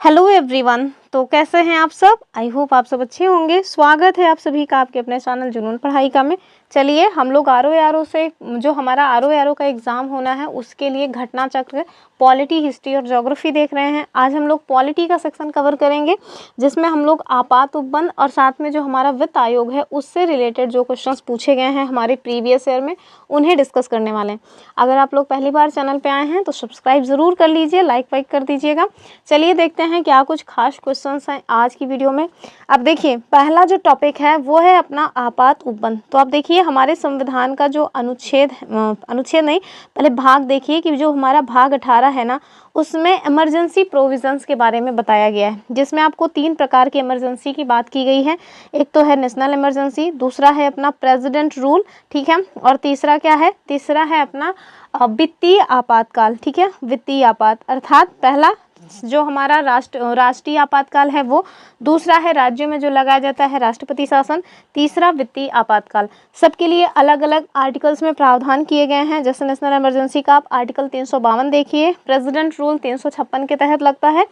Hello everyone. तो कैसे हैं आप सब? आई होप आप सब अच्छे होंगे। स्वागत है आप सभी का आपके अपने चैनल जुनून पढ़ाई का में। चलिए हम लोग आर से जो हमारा आर का एग्ज़ाम होना है उसके लिए घटना चक्र, पॉलिटी, हिस्ट्री और ज्योग्राफी देख रहे हैं। आज हम लोग पॉलिटी का सेक्शन कवर करेंगे जिसमें हम लोग आपात उपबंध और साथ में जो हमारा वित्त आयोग है उससे रिलेटेड जो क्वेश्चंस पूछे गए हैं हमारे प्रीवियस ईयर में उन्हें डिस्कस करने वाले हैं। अगर आप लोग पहली बार चैनल पे आए हैं तो सब्सक्राइब ज़रूर कर लीजिए, लाइक वाइक कर दीजिएगा। चलिए देखते हैं क्या कुछ खास क्वेश्चंस हैं आज की वीडियो में। अब देखिए पहला जो टॉपिक है वो है अपना आपात उपबंध। तो आप देखिए हमारे संविधान का जो अनुच्छेद नहीं, पहले भाग देखिए कि जो हमारा भाग 18 है ना उसमें इमरजेंसी प्रोविजंस के बारे में बताया गया है, जिसमें आपको 3 प्रकार की इमरजेंसी की बात की गई है। एक तो है नेशनल इमरजेंसी, दूसरा है अपना प्रेसिडेंट रूल, ठीक है, और तीसरा क्या है? तीसरा है अपना वित्तीय आपातकाल, ठीक है, वित्तीय आपात। अर्थात पहला जो हमारा राष्ट्रीय आपातकाल है वो, दूसरा है राज्यों में जो लगाया जाता है राष्ट्रपति शासन, तीसरा वित्तीय आपातकाल। सबके लिए अलग अलग आर्टिकल्स में प्रावधान किए गए हैं। जैसे नेशनल इमरजेंसी का आप आर्टिकल 352 देखिए, प्रेसिडेंट रूल 356 के तहत लगता है,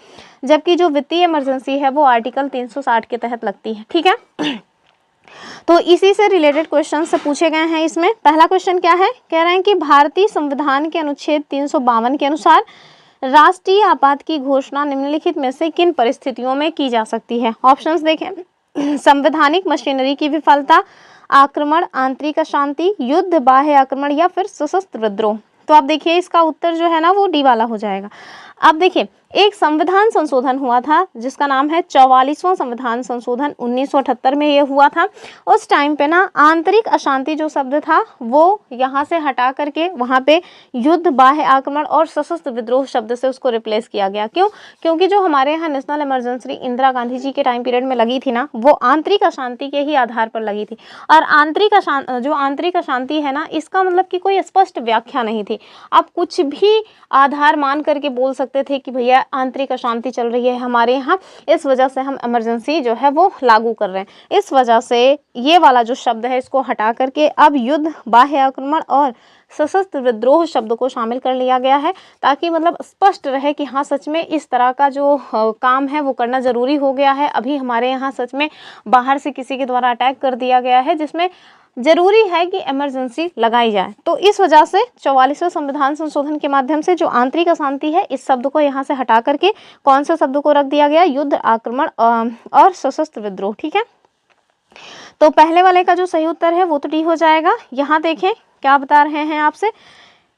जबकि जो वित्तीय इमरजेंसी है वो आर्टिकल 360 के तहत लगती है, ठीक है। तो इसी से रिलेटेड क्वेश्चन से पूछे गए हैं इसमें। पहला क्वेश्चन क्या है? कह रहे हैं कि भारतीय संविधान के अनुच्छेद 352 के अनुसार राष्ट्रीय आपात की घोषणा निम्नलिखित में से किन परिस्थितियों में की जा सकती है? ऑप्शंस देखें। संवैधानिक मशीनरी की विफलता, आक्रमण, आंतरिक अशांति, युद्ध, बाह्य आक्रमण या फिर सशस्त्र विद्रोह। तो आप देखिए इसका उत्तर जो है ना वो डी वाला हो जाएगा। अब देखिए एक संविधान संशोधन हुआ था जिसका नाम है 44वां संविधान संशोधन 1978 में ये हुआ था। उस टाइम पे ना आंतरिक अशांति जो शब्द था वो यहाँ से हटा करके वहाँ पे युद्ध, बाह्य आक्रमण और सशस्त्र विद्रोह शब्द से उसको रिप्लेस किया गया। क्यों? क्योंकि जो हमारे यहाँ नेशनल इमरजेंसी इंदिरा गांधी जी के टाइम पीरियड में लगी थी ना वो आंतरिक अशांति के ही आधार पर लगी थी। और आंतरिक अशांति है ना इसका मतलब कि कोई स्पष्ट व्याख्या नहीं थी। आप कुछ भी आधार मान करके बोल सकते थे कि भैया आंतरिक अशांति चल रही है हमारे यहाँ, इस वजह से हम इमरजेंसी जो है वो लागू कर रहे हैं। इस वजह से ये वाला जो शब्द है इसको हटा करके अब युद्ध, बाह्य आक्रमण और सशस्त्र विद्रोह शब्द को शामिल कर लिया गया है, ताकि मतलब स्पष्ट रहे कि हाँ सच में इस तरह का जो काम है वो करना ज़रूरी हो गया है। अभी हमारे यहाँ सच में बाहर से किसी के द्वारा अटैक कर दिया गया है जिसमें जरूरी है कि इमरजेंसी लगाई जाए। तो इस वजह से 44वें संविधान संशोधन के माध्यम से जो आंतरिक अशांति है इस शब्द को यहाँ से हटा करके कौन से शब्द को रख दिया गया? युद्ध, आक्रमण और सशस्त्र विद्रोह, ठीक है। तो पहले वाले का जो सही उत्तर है वो तो डी हो जाएगा। यहाँ देखें क्या बता रहे हैं आपसे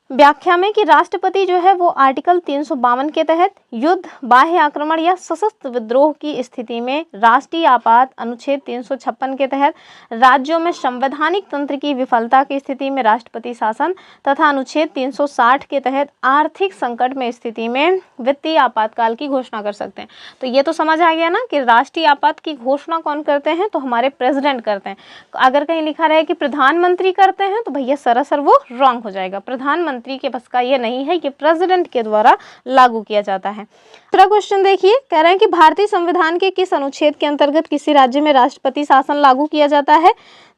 व्याख्या में कि राष्ट्रपति जो है वो आर्टिकल 352 के तहत युद्ध, बाह्य आक्रमण या सशस्त्र विद्रोह की स्थिति में राष्ट्रीय आपात, अनुच्छेद 356 के तहत राज्यों में संवैधानिक तंत्र की विफलता की स्थिति में राष्ट्रपति शासन तथा अनुच्छेद 360 के तहत आर्थिक संकट में स्थिति में वित्तीय आपातकाल की घोषणा कर सकते हैं। तो ये तो समझ आ गया ना कि राष्ट्रीय आपात की घोषणा कौन करते हैं? तो हमारे प्रेसिडेंट करते हैं। अगर कहीं लिखा रहे कि प्रधानमंत्री करते हैं तो भैया सरासर वो रॉन्ग हो जाएगा। प्रधानमंत्री के बस का ये नहीं है, ये प्रेसिडेंट के द्वारा लागू किया जाता है। दूसरा क्वेश्चन देखिए, कह रहे हैं कि भारतीय संविधान के किस अनुच्छेद के अंतर्गत किसी राज्य में राष्ट्रपति शासन लागू किया जाता है?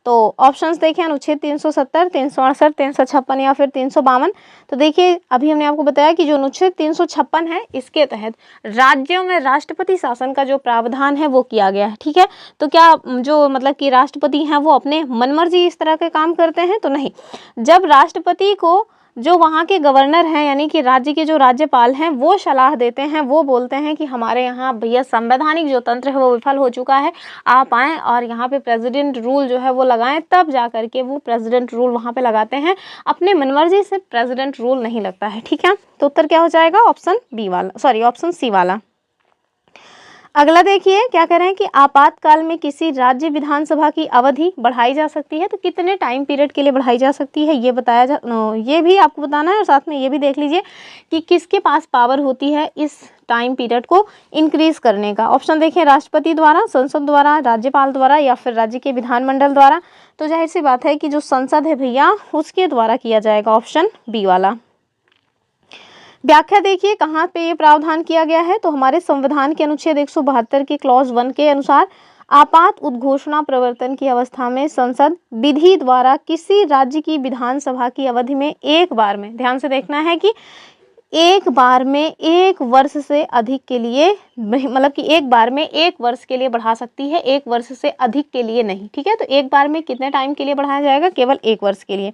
तो ऑप्शंस देखें, अनुच्छेद 370, 368, 356 या फिर 352। तो देखिए अभी हमने आपको बताया कि जो अनुच्छेद 356 है इसके तहत राज्यों में राष्ट्रपति शासन का जो प्रावधान है वो किया गया है, ठीक है। तो क्या जो मतलब कि राष्ट्रपति हैं वो अपने मनमर्जी इस तरह के काम करते हैं? तो नहीं। जब राष्ट्रपति को जो वहाँ के गवर्नर हैं यानी कि राज्य के जो राज्यपाल हैं वो सलाह देते हैं, वो बोलते हैं कि हमारे यहाँ भैया संवैधानिक जो तंत्र है वो विफल हो चुका है, आप आएँ और यहाँ पे प्रेसिडेंट रूल जो है वो लगाएं, तब जा करके वो प्रेसिडेंट रूल वहाँ पे लगाते हैं। अपने मनमर्जी से प्रेसिडेंट रूल नहीं लगता है, ठीक है। तो उत्तर क्या हो जाएगा? ऑप्शन सी वाला। अगला देखिए क्या कह रहे हैं कि आपातकाल में किसी राज्य विधानसभा की अवधि बढ़ाई जा सकती है, तो कितने टाइम पीरियड के लिए बढ़ाई जा सकती है ये भी आपको बताना है। और साथ में ये भी देख लीजिए कि किसके पास पावर होती है इस टाइम पीरियड को इंक्रीज करने का। ऑप्शन देखिए, राष्ट्रपति द्वारा, संसद द्वारा, राज्यपाल द्वारा या फिर राज्य के विधानमंडल द्वारा। तो जाहिर सी बात है कि जो संसद है भैया उसके द्वारा किया जाएगा, ऑप्शन बी वाला। व्याख्या देखिए कहाँ पे ये प्रावधान किया गया है, तो हमारे संविधान के अनुच्छेद 172 के क्लॉज 1 के अनुसार आपात उद्घोषणा प्रवर्तन की अवस्था में संसद विधि द्वारा किसी राज्य की विधानसभा की अवधि में एक बार में, ध्यान से देखना है कि एक बार में एक वर्ष से अधिक के लिए, मतलब कि एक बार में एक वर्ष के लिए बढ़ा सकती है, एक वर्ष से अधिक के लिए नहीं। ठीक है, तो एक बार में कितने टाइम के लिए बढ़ाया जाएगा? केवल एक वर्ष के लिए।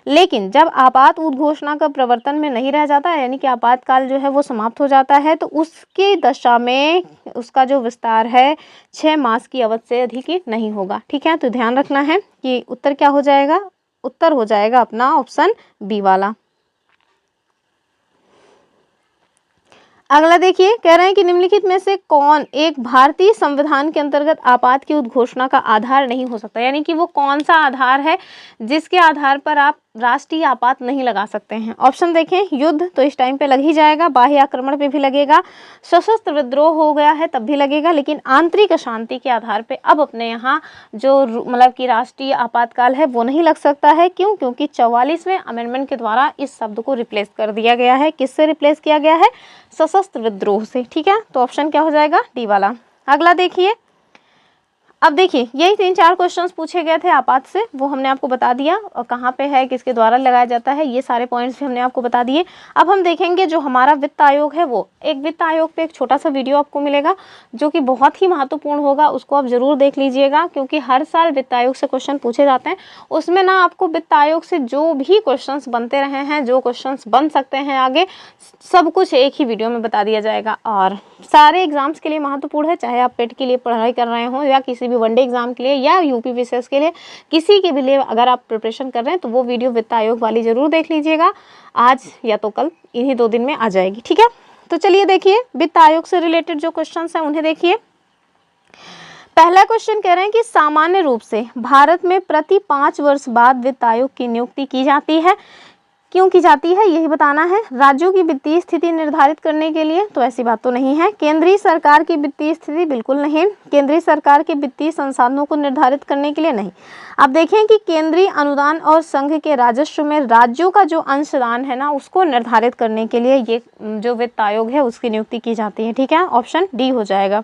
लेकिन जब आपात उद्घोषणा का प्रवर्तन में नहीं रह जाता, यानी कि आपातकाल जो है वो समाप्त हो जाता है, तो उसकी दशा में उसका जो विस्तार है 6 मास की अवधि से अधिक ही नहीं होगा। ठीक है, तो ध्यान रखना है कि उत्तर क्या हो जाएगा? उत्तर हो जाएगा अपना ऑप्शन बी वाला। अगला देखिए, कह रहे हैं कि निम्नलिखित में से कौन एक भारतीय संविधान के अंतर्गत आपात की उद्घोषणा का आधार नहीं हो सकता, यानी कि वो कौन सा आधार है जिसके आधार पर आप राष्ट्रीय आपात नहीं लगा सकते हैं। ऑप्शन देखें, युद्ध तो इस टाइम पे लग ही जाएगा, बाह्य आक्रमण पे भी लगेगा, सशस्त्र विद्रोह हो गया है तब भी लगेगा, लेकिन आंतरिक अशांति के आधार पे अब अपने यहाँ जो मतलब कि राष्ट्रीय आपातकाल है वो नहीं लग सकता है। क्यों? क्योंकि 44वें अमेंडमेंट के द्वारा इस शब्द को रिप्लेस कर दिया गया है। किससे रिप्लेस किया गया है? सशस्त्र विद्रोह से। ठीक है, तो ऑप्शन क्या हो जाएगा? डी वाला। अगला देखिए, अब देखिए यही 3-4 क्वेश्चंस पूछे गए थे आपात से, वो हमने आपको बता दिया, और कहाँ पे है, किसके द्वारा लगाया जाता है, ये सारे पॉइंट्स भी हमने आपको बता दिए। अब हम देखेंगे जो हमारा वित्त आयोग है, वो एक वित्त आयोग पे एक छोटा सा वीडियो आपको मिलेगा जो कि बहुत ही महत्वपूर्ण होगा, उसको आप जरूर देख लीजिएगा, क्योंकि हर साल वित्त आयोग से क्वेश्चन पूछे जाते हैं। उसमें ना आपको वित्त आयोग से जो भी क्वेश्चन बनते रहे हैं, जो क्वेश्चन बन सकते हैं आगे, सब कुछ एक ही वीडियो में बता दिया जाएगा, और सारे एग्जाम्स के लिए महत्वपूर्ण है, चाहे आप पेट के लिए पढ़ाई कर रहे हो या किसी भी वनडे एग्जाम के लिए या यूपी विशेष के लिए, किसी के भी लिए अगर आप प्रिपरेशन कर रहे हैं तो वो वीडियो वित्त आयोग वाली जरूर देख लीजिएगा, आज या तो कल, इन्हीं 2 दिन में आ जाएगी। ठीक है, तो चलिए देखिए वित्त आयोग से रिलेटेड जो क्वेश्चन हैं उन्हें देखिए। पहला क्वेश्चन कह रहे हैं कि सामान्य रूप से भारत में प्रति 5 वर्ष बाद वित्त आयोग की नियुक्ति की जाती है, क्यों की जाती है यही बताना है। राज्यों की वित्तीय स्थिति निर्धारित करने के लिए, तो ऐसी बात तो नहीं है। केंद्रीय सरकार की वित्तीय स्थिति, बिल्कुल नहीं। केंद्रीय सरकार के वित्तीय संसाधनों को निर्धारित करने के लिए, नहीं। अब देखें कि केंद्रीय अनुदान और संघ के राजस्व में राज्यों का जो अंशदान है ना, उसको निर्धारित करने के लिए ये जो वित्त आयोग है उसकी नियुक्ति की जाती है। ठीक है, ऑप्शन डी हो जाएगा।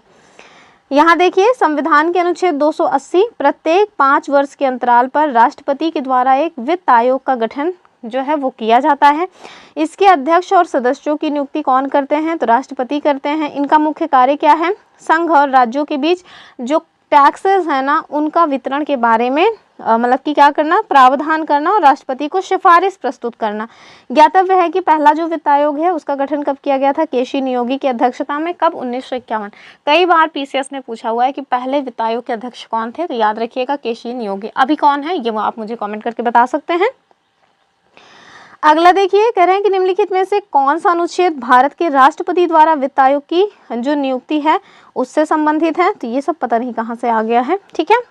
यहाँ देखिए, संविधान के अनुच्छेद 280 प्रत्येक 5 वर्ष के अंतराल पर राष्ट्रपति के द्वारा एक वित्त आयोग का गठन जो है वो किया जाता है। इसके अध्यक्ष और सदस्यों की नियुक्ति कौन करते हैं? तो राष्ट्रपति करते हैं। इनका मुख्य कार्य क्या है? संघ और राज्यों के बीच जो टैक्सेस है ना, उनका वितरण के बारे में मतलब कि क्या करना? प्रावधान करना और राष्ट्रपति को सिफारिश प्रस्तुत करना। ज्ञातव्य है कि पहला जो वित्त आयोग है उसका गठन कब किया गया था? केसी नियोगी की अध्यक्षता में। कब? 1951। कई बार पीसीएस ने पूछा हुआ है कि पहले वित्त आयोग के अध्यक्ष कौन थे, तो याद रखिएगा केसी नियोगी। अभी कौन है ये आप मुझे कॉमेंट करके बता सकते हैं। अगला देखिए, कह रहे हैं कि निम्नलिखित में से कौन सा अनुच्छेद भारत के राष्ट्रपति द्वारा वित्त आयोग की जो नियुक्ति है उससे संबंधित है? तो ये सब पता नहीं कहाँ से आ गया है। ठीक है,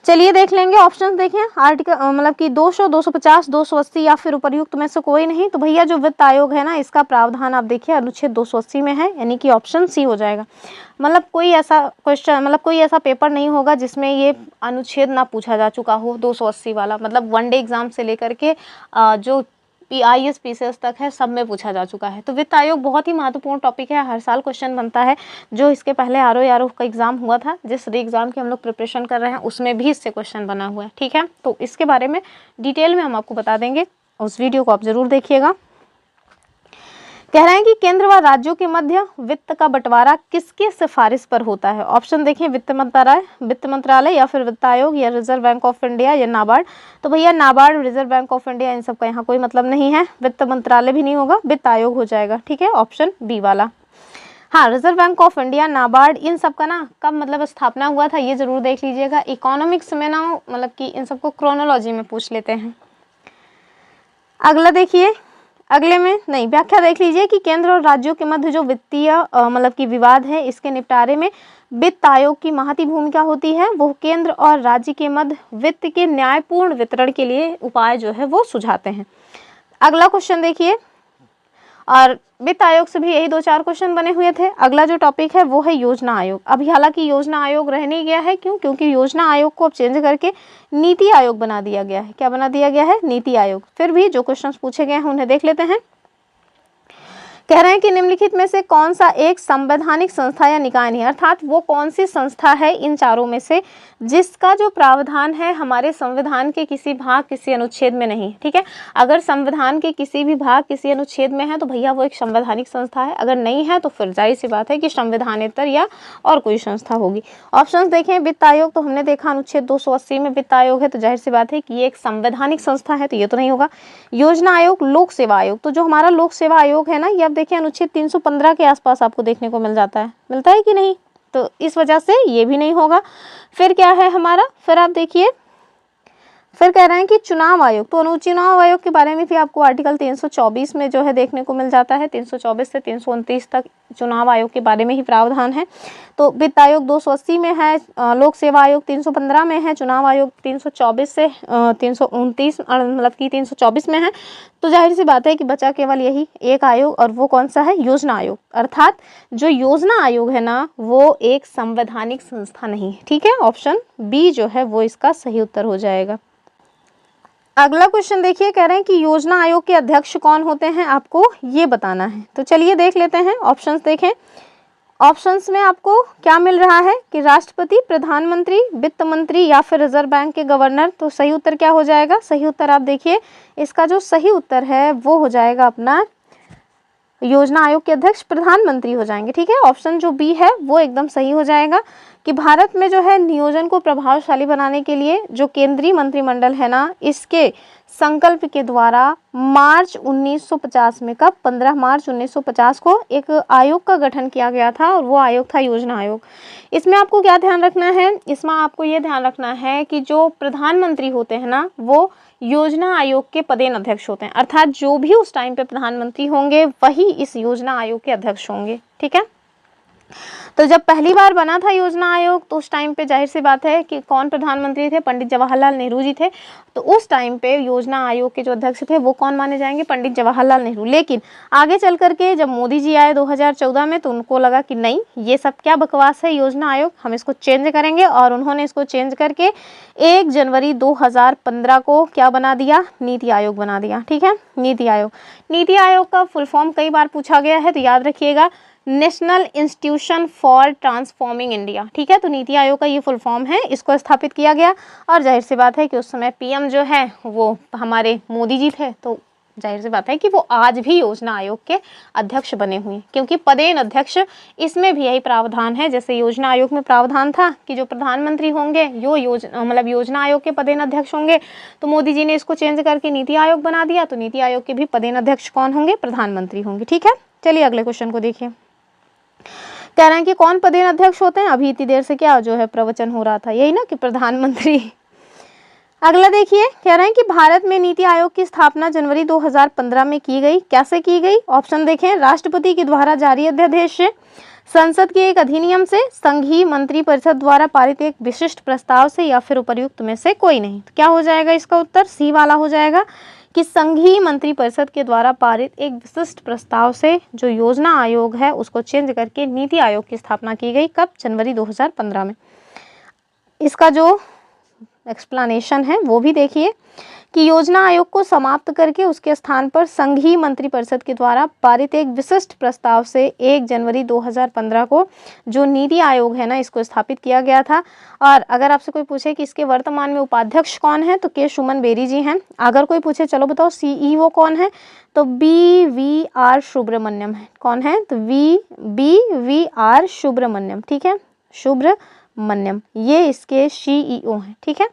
चलिए देख लेंगे। ऑप्शन देखें, आर्टिकल मतलब कि 200, 250, 280 या फिर उपर्युक्त में से कोई नहीं। तो भैया जो वित्त आयोग है ना, इसका प्रावधान आप देखिए अनुच्छेद 280 में है, यानी कि ऑप्शन सी हो जाएगा। मतलब कोई ऐसा क्वेश्चन, मतलब कोई ऐसा पेपर नहीं होगा जिसमें ये अनुच्छेद ना पूछा जा चुका हो 280 वाला। मतलब वनडे एग्जाम से लेकर के जो IAS PCS तक है, सब में पूछा जा चुका है। तो वित्त आयोग बहुत ही महत्वपूर्ण टॉपिक है, हर साल क्वेश्चन बनता है। जो इसके पहले RO का एग्जाम हुआ था, जिस री एग्जाम की हम लोग प्रिपरेशन कर रहे हैं, उसमें भी इससे क्वेश्चन बना हुआ है। ठीक है, तो इसके बारे में डिटेल में हम आपको बता देंगे, उस वीडियो को आप जरूर देखिएगा। कह रहे हैं कि केंद्र व राज्यों के मध्य वित्त का बंटवारा किसके सिफारिश पर होता है? ऑप्शन देखें, वित्त मंत्रालय या फिर वित्त आयोग या रिजर्व बैंक ऑफ इंडिया या नाबार्ड। तो भैया NABARD, reserve bank of India, इन सब का यहाँ कोई मतलब नहीं है। वित्त मंत्रालय भी नहीं होगा, वित्त आयोग हो जाएगा। ठीक है, ऑप्शन बी वाला। हाँ, reserve bank of India, NABARD, इन सब का ना कब मतलब स्थापना हुआ था ये जरूर देख लीजिएगा। इकोनॉमिक्स में ना मतलब कि इन सबको क्रोनोलॉजी में पूछ लेते हैं। अगला देखिए, अगले में नहीं, व्याख्या देख लीजिए कि केंद्र और राज्यों के मध्य जो वित्तीय मतलब कि विवाद है, इसके निपटारे में वित्त आयोग की महती भूमिका होती है। वो केंद्र और राज्य के मध्य वित्त के न्यायपूर्ण वितरण के लिए उपाय जो है वो सुझाते हैं। अगला क्वेश्चन देखिए, और वित्त आयोग से भी यही 2-4 क्वेश्चन बने हुए थे। अगला जो टॉपिक है वो है योजना आयोग। अभी हालांकि योजना आयोग रह नहीं गया है, क्यों? क्योंकि योजना आयोग को अब चेंज करके नीति आयोग बना दिया गया है। क्या बना दिया गया है? नीति आयोग। फिर भी जो क्वेश्चन पूछे गए हैं उन्हें देख लेते हैं। कह रहे हैं कि निम्नलिखित में से कौन सा एक संवैधानिक संस्था या निकाय नहीं, अर्थात वो कौन सी संस्था है इन चारों में से जिसका जो प्रावधान है हमारे संविधान के किसी भाग किसी अनुच्छेद में नहीं। ठीक है, अगर संविधान के किसी भी भाग किसी अनुच्छेद में है तो भैया वो एक संवैधानिक संस्था है, अगर नहीं है तो फिर जाहिर सी बात है कि संविधानेतर या और कोई संस्था होगी। ऑप्शंस देखें, वित्त आयोग तो हमने देखा अनुच्छेद 280 में वित्त आयोग है, तो जाहिर सी बात है कि ये एक संवैधानिक संस्था है, तो ये तो नहीं होगा। योजना आयोग, लोक सेवा आयोग, तो जो हमारा लोक सेवा आयोग है ना, ये अब देखिए अनुच्छेद 315 के आसपास आपको देखने को मिल जाता है, मिलता है कि नहीं, तो इस वजह से ये भी नहीं होगा। फिर क्या है हमारा, फिर आप देखिए, फिर कह रहे हैं कि चुनाव आयोग, तो चुनाव आयोग के बारे में भी आपको आर्टिकल 324 में जो है देखने को मिल जाता है, 324 से 329 तक चुनाव आयोग के बारे में ही प्रावधान है। तो वित्त आयोग 280 में है, लोक सेवा आयोग 315 में है, चुनाव आयोग 324 से 329 मतलब कि 324 में है। तो जाहिर सी बात है कि बचा केवल यही एक आयोग, और वो कौन सा है, योजना आयोग। अर्थात जो योजना आयोग है ना वो एक संवैधानिक संस्था नहीं है। ठीक है, ऑप्शन बी जो है वो इसका सही उत्तर हो जाएगा। अगला क्वेश्चन देखिए, कह रहे हैं कि योजना आयोग के अध्यक्ष कौन होते हैं, आपको ये बताना है। तो चलिए देख लेते हैं, ऑप्शंस देखें। ऑप्शंस में आपको क्या मिल रहा है कि राष्ट्रपति, प्रधानमंत्री, वित्त मंत्री या फिर रिजर्व बैंक के गवर्नर। तो सही उत्तर क्या हो जाएगा, सही उत्तर आप देखिए, इसका जो सही उत्तर है वो हो जाएगा अपना योजना आयोग के अध्यक्ष प्रधानमंत्री हो जाएंगे। ठीक है, ऑप्शन जो बी है वो एकदम सही हो जाएगा कि भारत में जो है नियोजन को प्रभावशाली बनाने के लिए जो केंद्रीय मंत्रिमंडल है ना, इसके संकल्प के द्वारा मार्च 1950 में, कब, 15 मार्च 1950 को एक आयोग का गठन किया गया था, और वो आयोग था योजना आयोग। इसमें आपको क्या ध्यान रखना है, इसमें आपको ये ध्यान रखना है कि जो प्रधानमंत्री होते हैं ना वो योजना आयोग के पदेन अध्यक्ष होते हैं, अर्थात जो भी उस टाइम पे प्रधानमंत्री होंगे वही इस योजना आयोग के अध्यक्ष होंगे। ठीक है, तो जब पहली बार बना था योजना आयोग तो उस टाइम पे जाहिर सी बात है कि कौन प्रधानमंत्री थे, पंडित जवाहरलाल नेहरू जी थे। तो उस टाइम पे योजना आयोग के जो अध्यक्ष थे वो कौन माने जाएंगे, पंडित जवाहरलाल नेहरू। लेकिन आगे चल करके जब मोदी जी आए 2014 में तो उनको लगा कि नहीं, ये सब क्या बकवास है योजना आयोग, हम इसको चेंज करेंगे, और उन्होंने इसको चेंज करके 1 जनवरी 2015 को क्या बना दिया, नीति आयोग बना दिया। ठीक है, नीति आयोग। नीति आयोग का फुल फॉर्म कई बार पूछा गया है, तो याद रखिएगा, national institution for transforming India. ठीक है, तो नीति आयोग का ये फुल फॉर्म है, इसको स्थापित किया गया, और जाहिर सी बात है कि उस समय पीएम जो है वो हमारे मोदी जी थे, तो जाहिर सी बात है कि वो आज भी योजना आयोग के अध्यक्ष बने हुए हैं, क्योंकि पदेन अध्यक्ष इसमें भी यही प्रावधान है, जैसे योजना आयोग में प्रावधान था कि जो प्रधानमंत्री होंगे यो योजना आयोग के पदेन अध्यक्ष होंगे, तो मोदी जी ने इसको चेंज करके नीति आयोग बना दिया, तो नीति आयोग के भी पदेन अध्यक्ष कौन होंगे, प्रधानमंत्री होंगे। ठीक है, चलिए अगले क्वेश्चन को देखिए। कह रहे हैं कि कौन पदेन अध्यक्ष होते हैं, अभी इतनी देर से क्या जो है प्रवचन हो रहा था, यही ना कि प्रधानमंत्री। अगला देखिए, कह रहे हैं कि भारत में नीति आयोग की स्थापना जनवरी 2015 में की गई, कैसे की गई। ऑप्शन देखें, राष्ट्रपति के द्वारा जारी अध्यादेश से, संसद के एक अधिनियम से, संघीय मंत्री परिषद द्वारा पारित एक विशिष्ट प्रस्ताव से, या फिर उपर्युक्त में से कोई नहीं। तो क्या हो जाएगा इसका उत्तर, सी वाला हो जाएगा कि संघीय मंत्री परिषद के द्वारा पारित एक विशिष्ट प्रस्ताव से जो योजना आयोग है उसको चेंज करके नीति आयोग की स्थापना की गई, कब, जनवरी 2015 में। इसका जो एक्सप्लेनेशन है वो भी देखिए कि योजना आयोग को समाप्त करके उसके स्थान पर संघीय मंत्री परिषद के द्वारा पारित एक विशिष्ट प्रस्ताव से 1 जनवरी 2015 को जो नीति आयोग है ना इसको स्थापित किया गया था। और अगर आपसे कोई पूछे कि इसके वर्तमान में उपाध्यक्ष कौन है तो के सुमन बेरी जी हैं। अगर कोई पूछे चलो बताओ सीईओ कौन है तो BVR सुब्रमण्यम है। कौन है तो BVR सुब्रमण्यम, ठीक है, सुब्रमण्यम, ये इसके CEO हैं, ठीक है।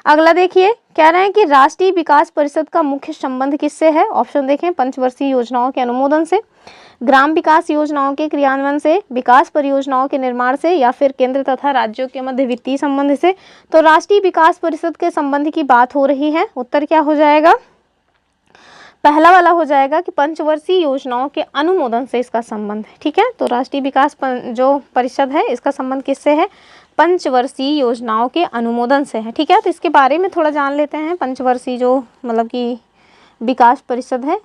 अगला देखिए, कह रहे हैं कि राष्ट्रीय विकास परिषद का मुख्य संबंध किससे है। ऑप्शन देखें, पंचवर्षीय योजनाओं के अनुमोदन से, ग्राम विकास योजनाओं के क्रियान्वयन से, विकास परियोजनाओं के निर्माण से, या फिर केंद्र तथा राज्यों के मध्य वित्तीय संबंध से। तो राष्ट्रीय विकास परिषद के संबंध की बात हो रही है। उत्तर क्या हो जाएगा, पहला वाला हो जाएगा कि पंचवर्षीय योजनाओं के अनुमोदन से इसका संबंध है, ठीक है। तो राष्ट्रीय विकास जो परिषद है इसका संबंध किससे है, पंचवर्षीय योजनाओं के अनुमोदन से है, ठीक है। तो इसके बारे में थोड़ा जान लेते हैं। पंचवर्षीय जो मतलब कि विकास परिषद है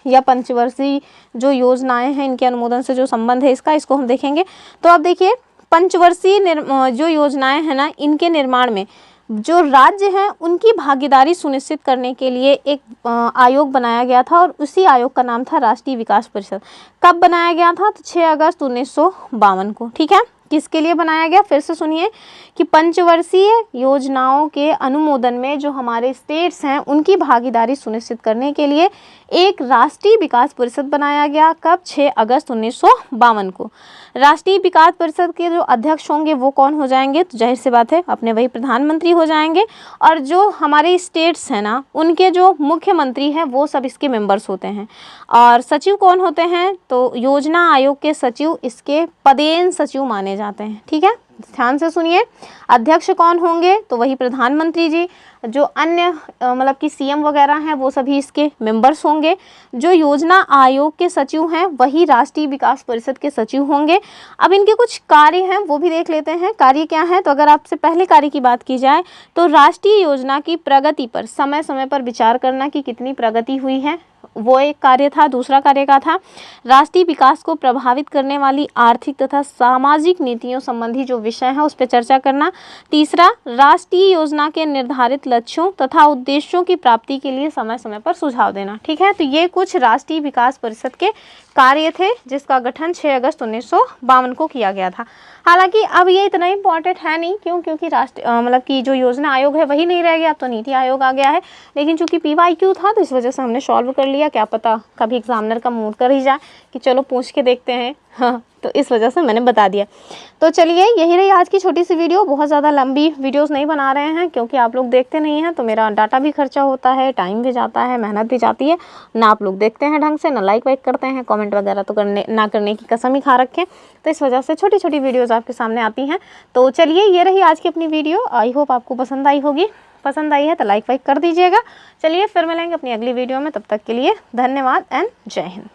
या पंचवर्षीय जो योजनाएं हैं इनके अनुमोदन से जो संबंध है इसको हम देखेंगे। तो अब देखिए, पंचवर्षीय जो योजनाएं हैं ना इनके निर्माण में जो राज्य हैं उनकी भागीदारी सुनिश्चित करने के लिए एक आयोग बनाया गया था और उसी आयोग का नाम था राष्ट्रीय विकास परिषद। कब बनाया गया था? तो 6 अगस्त 1952 को। ठीक है, किसके लिए बनाया गया? फिर से सुनिए कि पंचवर्षीय योजनाओं के अनुमोदन में जो हमारे स्टेट्स हैं उनकी भागीदारी सुनिश्चित करने के लिए एक राष्ट्रीय विकास परिषद बनाया गया। कब? 6 अगस्त 1952 को। राष्ट्रीय विकास परिषद के जो अध्यक्ष होंगे वो कौन हो जाएंगे? तो जाहिर सी बात है अपने वही प्रधानमंत्री हो जाएंगे। और जो हमारे स्टेट्स हैं ना, उनके जो मुख्यमंत्री हैं वो सब इसके मेंबर्स होते हैं। और सचिव कौन होते हैं? तो योजना आयोग के सचिव इसके पदेन सचिव माने जाते हैं। ठीक है, ध्यान से सुनिए। अध्यक्ष कौन होंगे? तो वही प्रधानमंत्री जी। जो अन्य मतलब कि सीएम वगैरह हैं वो सभी इसके मेंबर्स होंगे। जो योजना आयोग के सचिव हैं वही राष्ट्रीय विकास परिषद के सचिव होंगे। अब इनके कुछ कार्य हैं वो भी देख लेते हैं। कार्य क्या है? तो अगर आपसे पहले कार्य की बात की जाए तो राष्ट्रीय योजना की प्रगति पर समय समय पर विचार करना कि कितनी प्रगति हुई है, वो एक कार्य था। दूसरा कार्य का था राष्ट्रीय विकास को प्रभावित करने वाली आर्थिक तथा सामाजिक नीतियों संबंधी जो विषय है उस पर चर्चा करना। तीसरा, राष्ट्रीय योजना के निर्धारित लक्ष्यों तथा उद्देश्यों की प्राप्ति के लिए समय समय पर सुझाव देना। ठीक है, तो ये कुछ राष्ट्रीय विकास परिषद के कार्य थे जिसका गठन 6 अगस्त 1952 को किया गया था। हालांकि अब ये इतना इम्पॉर्टेंट है नहीं, क्यों? क्योंकि मतलब कि जो योजना आयोग है वही नहीं रह गया, तो नीति आयोग आ गया है। लेकिन चूंकि PYQ था तो इस वजह से हमने सॉल्व कर लिया। क्या पता कभी एग्जामिनर का मूड कर ही जाए कि चलो पूछ के देखते हैं, हाँ, तो इस वजह से मैंने बता दिया। तो चलिए, यही रही आज की छोटी सी वीडियो। बहुत ज़्यादा लंबी वीडियोस नहीं बना रहे हैं क्योंकि आप लोग देखते नहीं हैं, तो मेरा डाटा भी खर्चा होता है, टाइम भी जाता है, मेहनत भी जाती है। ना आप लोग देखते हैं ढंग से, ना लाइक वाइक करते हैं, कमेंट वगैरह तो करने की कसम ही खा रखें। तो इस वजह से छोटी छोटी वीडियोज़ आपके सामने आती हैं। तो चलिए, ये रही आज की अपनी वीडियो। आई होप आपको पसंद आई होगी। पसंद आई है तो लाइक वाइक कर दीजिएगा। चलिए, फिर मिलेंगे अपनी अगली वीडियो में। तब तक के लिए धन्यवाद एंड जय हिंद।